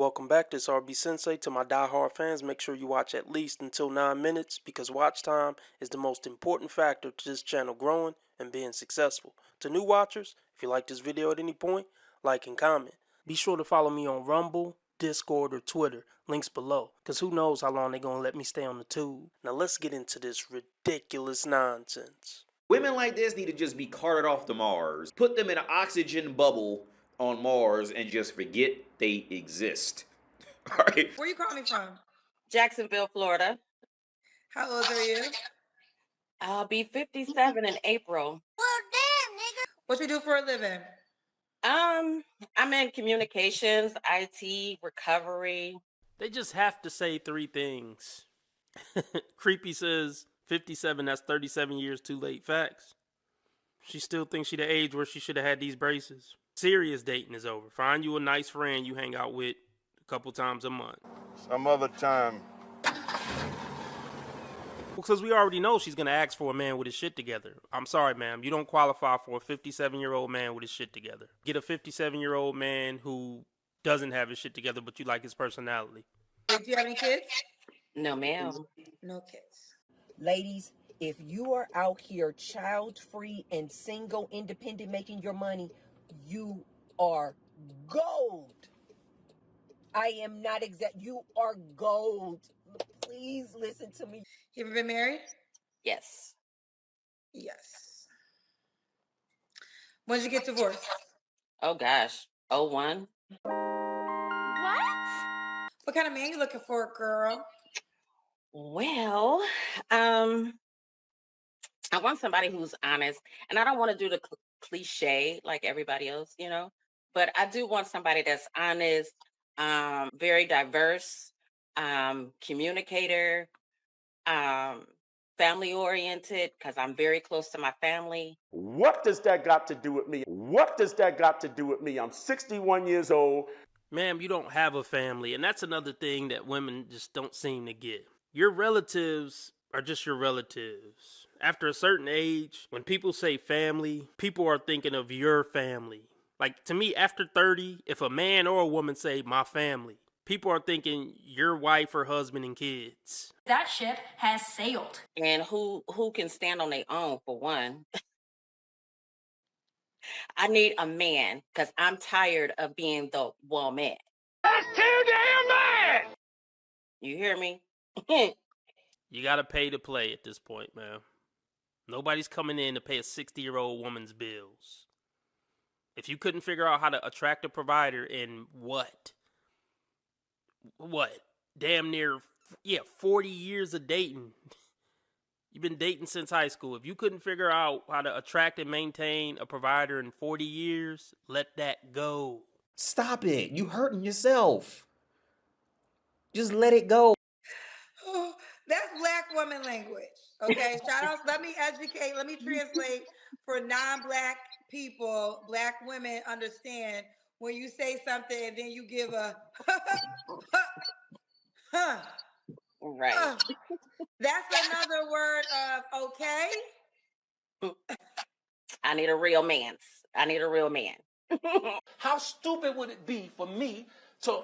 Welcome back, this RB Sensei. To my die-hard fans, make sure you watch at least until 9 minutes because watch time is the most important factor to this channel growing and being successful. To new watchers, if you like this video at any point, like and comment. Be sure to follow me on Rumble, Discord, or Twitter, links below, because who knows how long they're going to let me stay on the tube. Now let's get into this ridiculous nonsense. Women like this need to just be carted off to Mars. Put them in an oxygen bubble on Mars and just forget they exist. All right. Where you calling me from? Jacksonville, Florida. How old are you? I'll be 57 in April. Well, damn, nigga. What you do for a living? I'm in communications, IT, recovery. They just have to say 3 things. Creepy says 57, that's 37 years too late. Facts. She still thinks she the age where she should have had these braces. Serious dating is over. Find you a nice friend you hang out with a couple times a month. Some other time. Because we already know she's going to ask for a man with his shit together. I'm sorry, ma'am. You don't qualify for a 57-year-old man with his shit together. Get a 57-year-old man who doesn't have his shit together, but you like his personality. Do you have any kids? No, ma'am. No kids. Ladies, if you are out here child-free and single, independent, making your money, you are gold. I am not you are gold. Please listen to me. You ever been married? Yes. Yes. When did you get divorced? Oh, gosh. 01. What kind of man you looking for, girl? Well, I want somebody who's honest. And I don't want to do the cliche like everybody else, you know. But I do want somebody that's honest, very diverse, communicator, family oriented, because I'm very close to my family. What does that got to do with me? What does that got to do with me? I'm 61 years old. Ma'am, you don't have a family, and that's another thing that women just don't seem to get. Your relatives are just your relatives. After a certain age, when people say family, people are thinking of your family. Like, to me, after 30, if a man or a woman say my family, people are thinking your wife or husband and kids. That ship has sailed. And who can stand on their own, for one. I need a man because I'm tired of being the woman. That's too damn bad! You hear me? You gotta pay to play at this point, man. Nobody's coming in to pay a 60-year-old woman's bills. If you couldn't figure out how to attract a provider in what? Damn near, 40 years of dating. You've been dating since high school. If you couldn't figure out how to attract and maintain a provider in 40 years, let that go. Stop it. You hurting yourself. Just let it go. Oh, that's black woman language. Okay, shout out. Let me educate. Let me translate for non-black people. Black women understand when you say something and then you give a huh. Right. That's another word of okay. I need a real man. How stupid would it be for me to...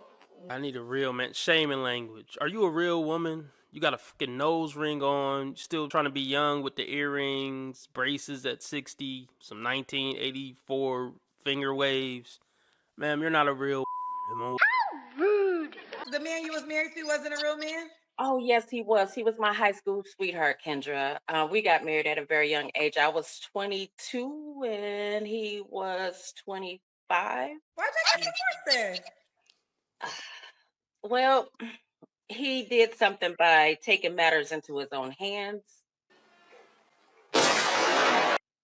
I need a real man. Shaming language. Are you a real woman? You got a fucking nose ring on. Still trying to be young with the earrings, braces at 60, some 1984 finger waves. Ma'am, you're not a real woman. How rude. The man you was married to wasn't a real man? Oh, yes, he was. He was my high school sweetheart, Kendra. We got married at a very young age. I was 22 and he was 25. Why'd you get divorced then? Well, he did something by taking matters into his own hands.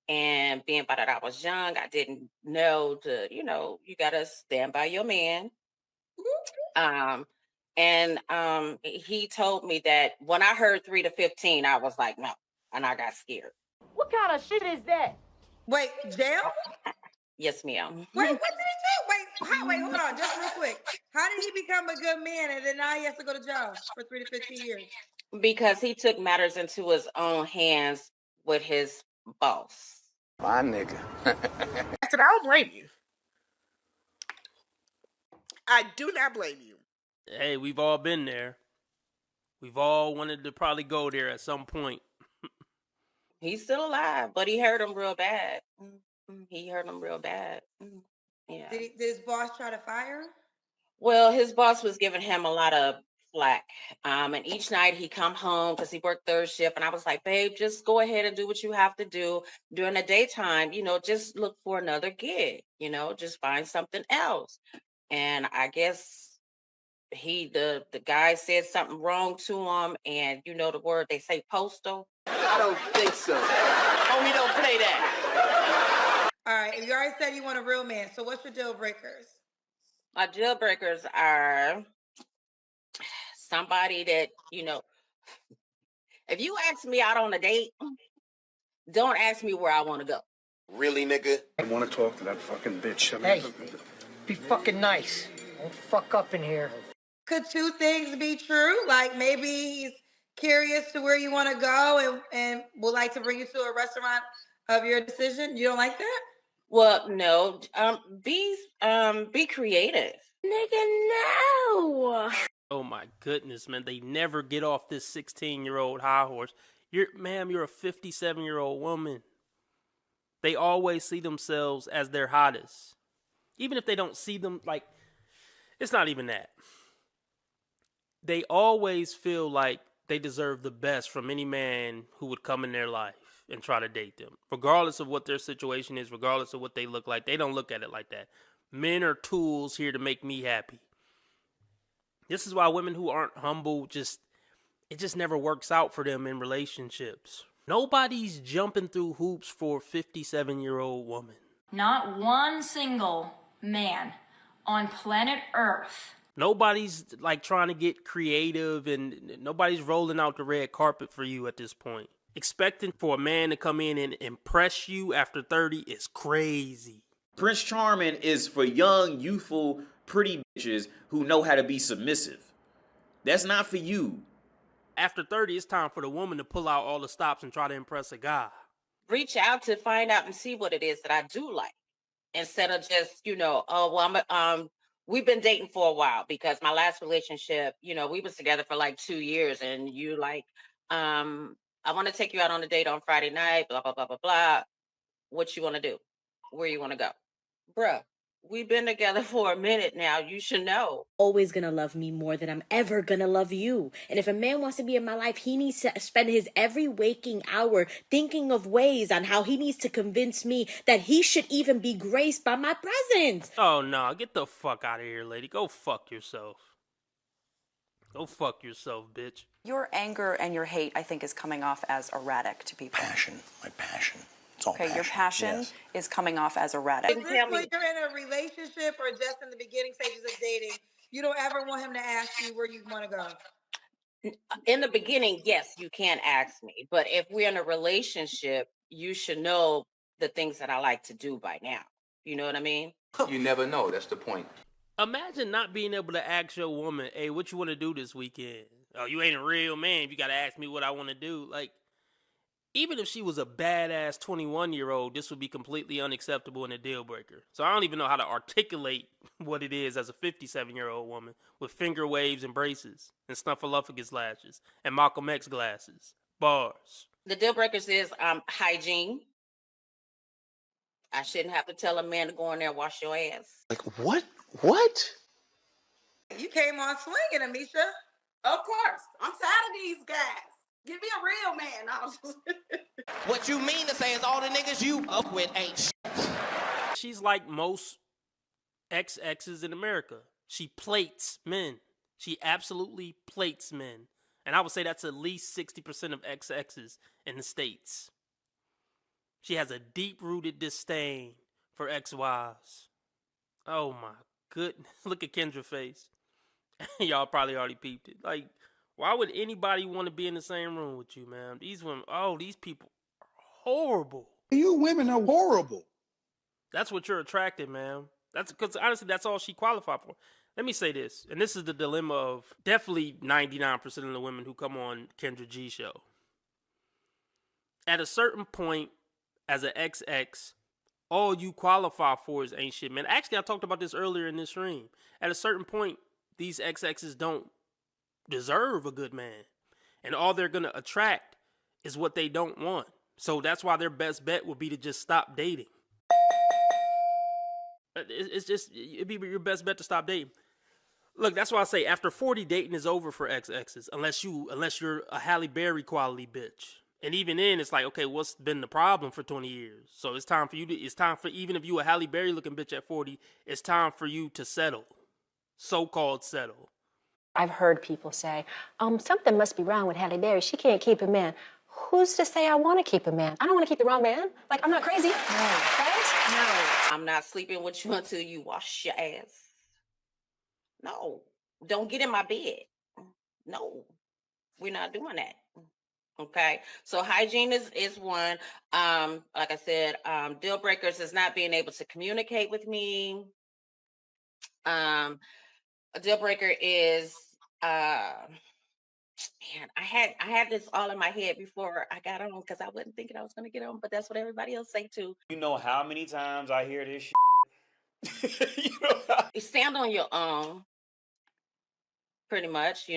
And being that I was young, I didn't know you got to stand by your man. He told me that when I heard 3 to 15, I was like, no. And I got scared. What kind of shit is that? Wait, jail? Yes, ma'am. Wait, what did he do? Wait, hold on, just real quick. How did he become a good man and then now he has to go to jail for 3 to 15 years? Because he took matters into his own hands with his boss. My nigga. I said, I don't blame you. I do not blame you. Hey, we've all been there. We've all wanted to probably go there at some point. He's still alive, but he hurt him real bad. He hurt him real bad. Yeah. Did his boss try to fire him? Well, his boss was giving him a lot of flack. And each night he come home because he worked third shift. And I was like, babe, just go ahead and do what you have to do during the daytime. Just look for another gig, just find something else. And I guess the guy said something wrong to him. And you know the word they say postal. I don't think so. Homie, don't play that. All right, you already said you want a real man. So what's your deal breakers? My deal breakers are somebody that, if you ask me out on a date, don't ask me where I want to go. Really, nigga? I want to talk to that fucking bitch. Hey, be fucking nice. Don't fuck up in here. Could two things be true? Like maybe he's curious to where you want to go and would like to bring you to a restaurant of your decision. You don't like that? Well, no. Be creative. Nigga, no. Oh my goodness, man. They never get off this 16-year-old high horse. You're a 57-year-old woman. They always see themselves as their hottest. Even if they don't see them, like, it's not even that. They always feel like they deserve the best from any man who would come in their life and try to date them. Regardless of what their situation is, regardless of what they look like, they don't look at it like that. Men are tools here to make me happy. This is why women who aren't humble, it just never works out for them in relationships. Nobody's jumping through hoops for a 57-year-old woman. Not one single man on planet Earth. Nobody's like trying to get creative, and nobody's rolling out the red carpet for you at this point. Expecting for a man to come in and impress you after 30 is crazy. Prince Charming is for young, youthful, pretty bitches who know how to be submissive. That's not for you. After 30, it's time for the woman to pull out all the stops and try to impress a guy. Reach out to find out and see what it is that I do like, instead of just, we've been dating for a while, because my last relationship, we was together for like 2 years, and you like, I want to take you out on a date on Friday night, blah, blah, blah, blah, blah. What you want to do? Where you want to go? Bruh, we've been together for a minute now. You should know. Always gonna love me more than I'm ever gonna love you. And if a man wants to be in my life, he needs to spend his every waking hour thinking of ways on how he needs to convince me that he should even be graced by my presence. Oh, no. Get the fuck out of here, lady. Go fuck yourself. Go fuck yourself, bitch. Your anger and your hate, I think, is coming off as erratic to people. Passion, my passion. It's all Okay, passion. your passion Yes. is coming off as erratic. Is this when you're in a relationship or just in the beginning stages of dating? You don't ever want him to ask you where you want to go? In the beginning, yes, you can ask me. But if we're in a relationship, you should know the things that I like to do by now. You know what I mean? You never know. That's the point. Imagine not being able to ask your woman, hey, what you want to do this weekend? Oh, you ain't a real man. You got to ask me what I want to do. Like, even if she was a badass 21-year-old, this would be completely unacceptable and a deal breaker. So I don't even know how to articulate what it is as a 57-year-old woman with finger waves and braces and snuffleupagus lashes and Malcolm X glasses. Bars. The deal breakers is hygiene. I shouldn't have to tell a man to go in there and wash your ass. Like, what? What? You came on swinging, Amisha. Of course. I'm tired of these guys. Give me a real man. What you mean to say is all the niggas you up with ain't shit. She's like most ex-exes in America. She plates men. She absolutely plates men. And I would say that's at least 60% of ex-exes in the States. She has a deep-rooted disdain for ex-wives. Oh my goodness. Look at Kendra's face. Y'all probably already peeped it. Like, why would anybody want to be in the same room with you, man? These women, these people are horrible. You women are horrible. That's what you're attracted, man. That's because honestly, that's all she qualified for. Let me say this, and this is the dilemma of definitely 99% of the women who come on Kendra G show. At a certain point, as an XX, all you qualify for is ain't shit, man. Actually, I talked about this earlier in this stream. At a certain point, these XXs don't deserve a good man. And all they're going to attract is what they don't want. So that's why their best bet would be to just stop dating. It'd be your best bet to stop dating. Look, that's why I say after 40, dating is over for XXs, unless you're a Halle Berry quality bitch. And even then, it's like, okay, what's been the problem for 20 years? So it's time for even if you a Halle Berry looking bitch at 40, it's time for you to settle. So-called settle. I've heard people say, something must be wrong with Halle Berry. She can't keep a man. Who's to say I want to keep a man? I don't want to keep the wrong man. Like, I'm not crazy. No. Right? No. I'm not sleeping with you until you wash your ass. No. Don't get in my bed. No. We're not doing that. Okay. So hygiene is one. Like I said, deal breakers is not being able to communicate with me. A deal breaker is man, I had this all in my head before I got on because I wasn't thinking I was gonna get on, but that's what everybody else say too. You know how many times I hear this shit? You stand on your own, pretty much,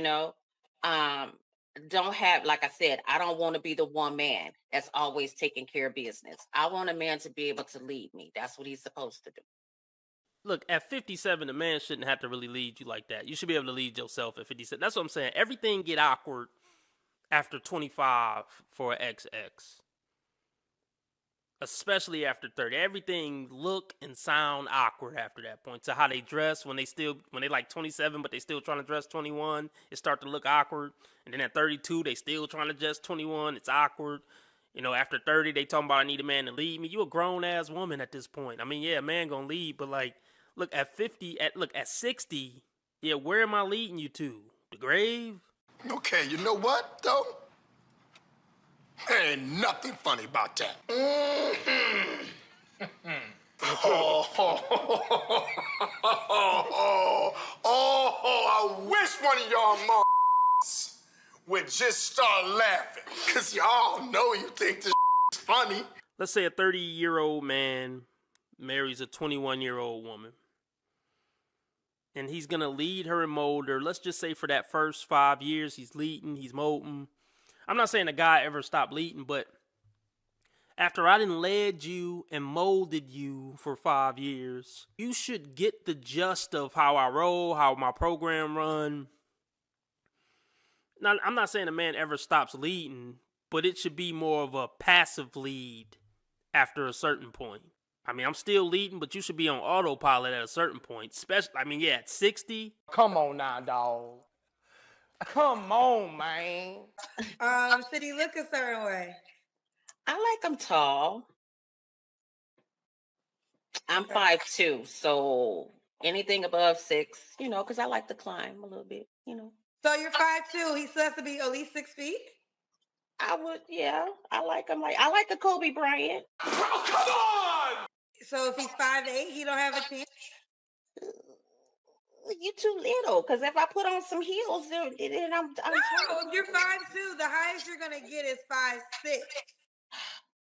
don't have, like I said, I don't want to be the one man that's always taking care of business. I want a man to be able to lead me. That's what he's supposed to do. Look, at 57, a man shouldn't have to really lead you like that. You should be able to lead yourself at 57. That's what I'm saying. Everything get awkward after 25 for an XX. Especially after 30. Everything look and sound awkward after that point. So how they dress when they like 27, but they still trying to dress 21, it start to look awkward. And then at 32, they still trying to dress 21, it's awkward. After 30, they talking about I need a man to lead me. You a grown ass woman at this point. I mean, yeah, a man gonna lead, but like, look, at 50, at 60, yeah, where am I leading you to? The grave? Okay, you know what, though? There ain't nothing funny about that. I wish one of y'all would just start laughing, because y'all know you think this is funny. Let's say a 30-year-old man marries a 21-year-old woman. And he's going to lead her and mold her. Let's just say for that first 5 years, he's leading, he's molding. I'm not saying a guy ever stopped leading, but after I done led you and molded you for 5 years, you should get the gist of how I roll, how my program run. Now, I'm not saying a man ever stops leading, but it should be more of a passive lead after a certain point. I mean, I'm still leading, but you should be on autopilot at a certain point. Especially, at 60. Come on now, dog. Come on, man. Should he look a certain way? I like him tall. I'm 5'2", so anything above 6, because I like to climb a little bit, So you're 5'2", he still has to be at least 6 feet? I like him. I like a Kobe Bryant. Oh, come on! So if he's 5'8", he don't have a chance? You too little, because if I put on some heels, then I'm no, if you're 5'2", the highest you're going to get is 5'6".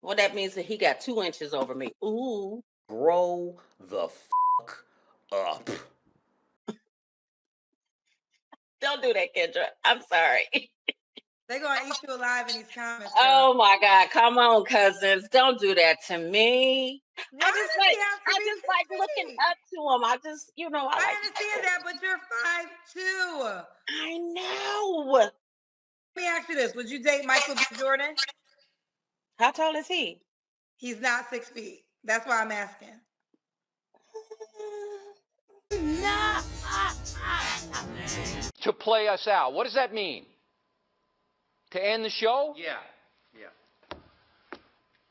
Well, that means that he got 2 inches over me. Ooh. Grow the fuck up. Don't do that, Kendra. I'm sorry. They're going to eat you alive in these comments. Oh, my God. Come on, cousins. Don't do that to me. I just like looking up to him. I understand that, but you're 5'2". I know. Let me ask you this. Would you date Michael B. Jordan? How tall is he? He's not 6 feet. That's why I'm asking. To play us out. What does that mean? To end the show? Yeah.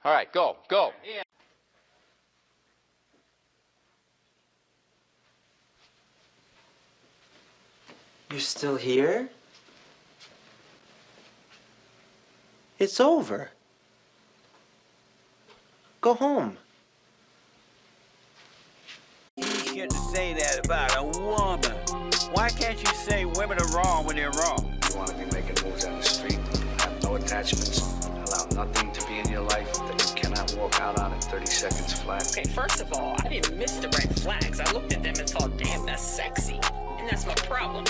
All right, go. Yeah. You're still here? It's over. Go home. You shouldn't say that about a woman. Why can't you say women are wrong when they're wrong? You want to be making moves on the street, have no attachments, allow nothing to be in your life that you cannot walk out on in 30 seconds flat? Okay, first of all, I didn't miss the red flags. I looked at them and thought, damn, that's sexy. And that's my problem.